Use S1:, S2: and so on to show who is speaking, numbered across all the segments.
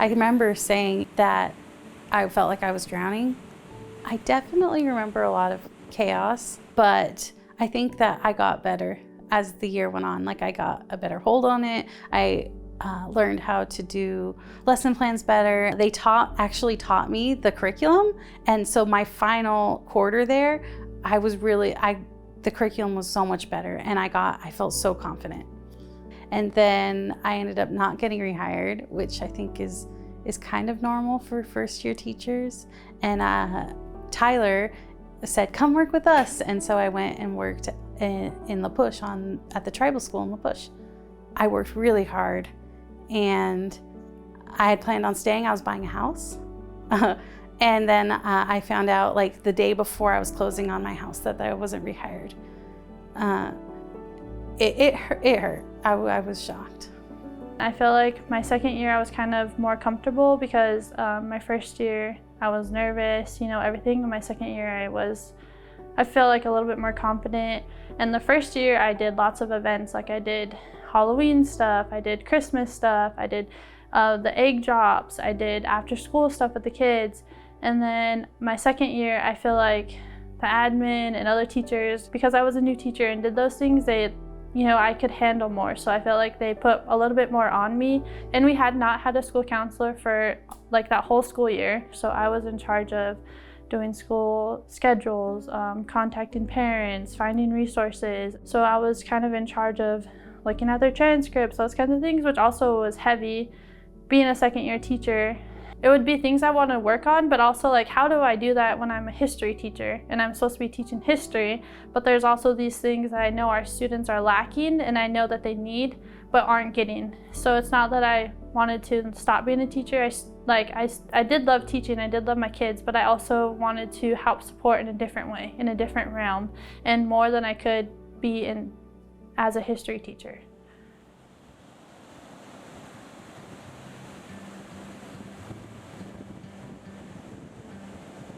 S1: I remember saying that I felt like I was drowning. I definitely remember a lot of chaos, but I think that I got better as the year went on. Like I got a better hold on it. I learned how to do lesson plans better. They actually taught me the curriculum. And so my final quarter there, the curriculum was so much better and I felt so confident. And then I ended up not getting rehired, which I think is kind of normal for first year teachers. And Tyler said, come work with us. And so I went and worked in La Push at the tribal school in La Push. I worked really hard and I had planned on staying. I was buying a house. And then I found out like the day before I was closing on my house that I wasn't rehired. It hurt. I was shocked.
S2: I feel like my second year I was kind of more comfortable because my first year I was nervous, everything. In my second year I feel like a little bit more confident. And the first year I did lots of events, like I did Halloween stuff, I did Christmas stuff, I did the egg drops, I did after school stuff with the kids. And then my second year I feel like the admin and other teachers, because I was a new teacher and did those things, I could handle more. So I felt like they put a little bit more on me. And we had not had a school counselor for like that whole school year. So I was in charge of doing school schedules, contacting parents, finding resources. So I was kind of in charge of looking at their transcripts, those kinds of things, which also was heavy. Being a second year teacher, it would be things I want to work on, but also like, how do I do that when I'm a history teacher and I'm supposed to be teaching history, but there's also these things that I know our students are lacking and I know that they need, but aren't getting. So it's not that I wanted to stop being a teacher. I did love teaching, I did love my kids, but I also wanted to help support in a different way, in a different realm, and more than I could be as a history teacher.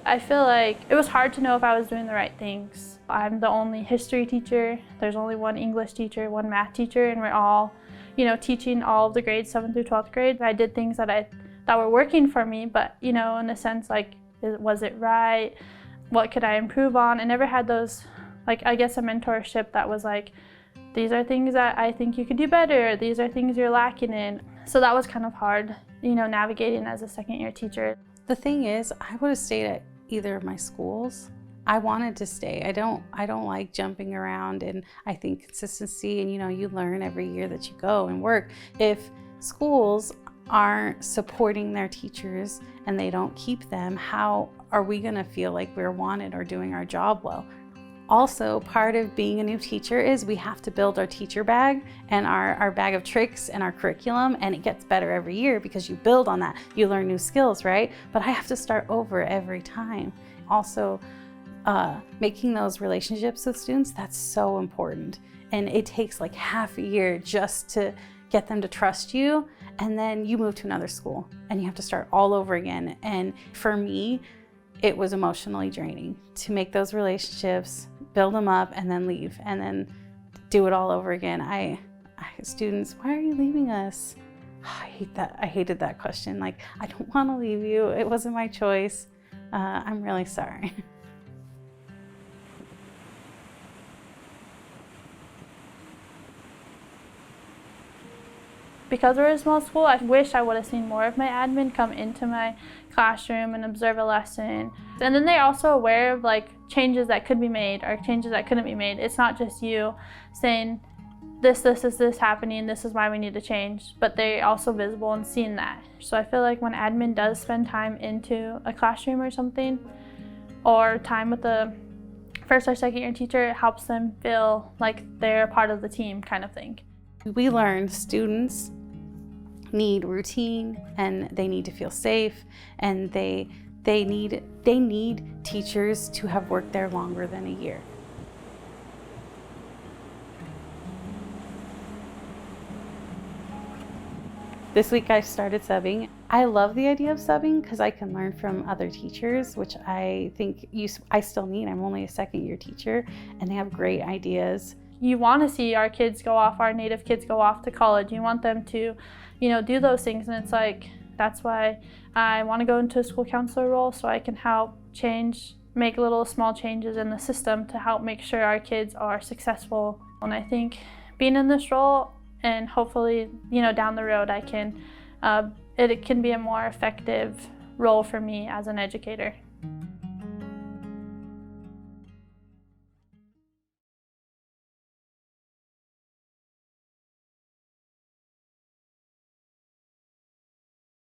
S2: I feel like it was hard to know if I was doing the right things. I'm the only history teacher. There's only one English teacher, one math teacher, and we're all, teaching all of the grades, 7th through 12th grade. I did things that were working for me, but, in a sense, like, was it right? What could I improve on? I never had those, a mentorship that was like, these are things that I think you could do better. These are things you're lacking in. So that was kind of hard, navigating as a second year teacher.
S1: The thing is, I would have stayed at either of my schools. I wanted to stay. I don't like jumping around, and I think consistency and you learn every year that you go and work. If schools aren't supporting their teachers and they don't keep them, how are we going to feel like we're wanted or doing our job well? Also, part of being a new teacher is we have to build our teacher bag and our bag of tricks and our curriculum, and it gets better every year because you build on that. You learn new skills, right? But I have to start over every time. Also, making those relationships with students, that's so important. And it takes like half a year just to get them to trust you, and then you move to another school and you have to start all over again. And for me, it was emotionally draining to make those relationships, build them up, and then leave, and then do it all over again. Students, why are you leaving us? I hate that. I hated that question. Like, I don't want to leave you. It wasn't my choice. I'm really sorry.
S2: Because we're a small school, I wish I would have seen more of my admin come into my classroom and observe a lesson. And then they're also aware of like changes that could be made or changes that couldn't be made. It's not just you saying, this is happening, this is why we need to change, but they're also visible and seeing that. So I feel like when admin does spend time into a classroom or something, or time with the first or second year teacher, it helps them feel like they're a part of the team kind of thing.
S1: We learned students need routine and they need to feel safe, and they need teachers to have worked there longer than a year. This week I started subbing. I love the idea of subbing because I can learn from other teachers, which I think I still need. I'm only a second year teacher and they have great ideas.
S2: You want to see our kids go off, our Native kids go off to college. You want them to, do those things. And it's like, That's why I want to go into a school counselor role, so I can help make little small changes in the system to help make sure our kids are successful. And I think being in this role, and hopefully, down the road, it can be a more effective role for me as an educator.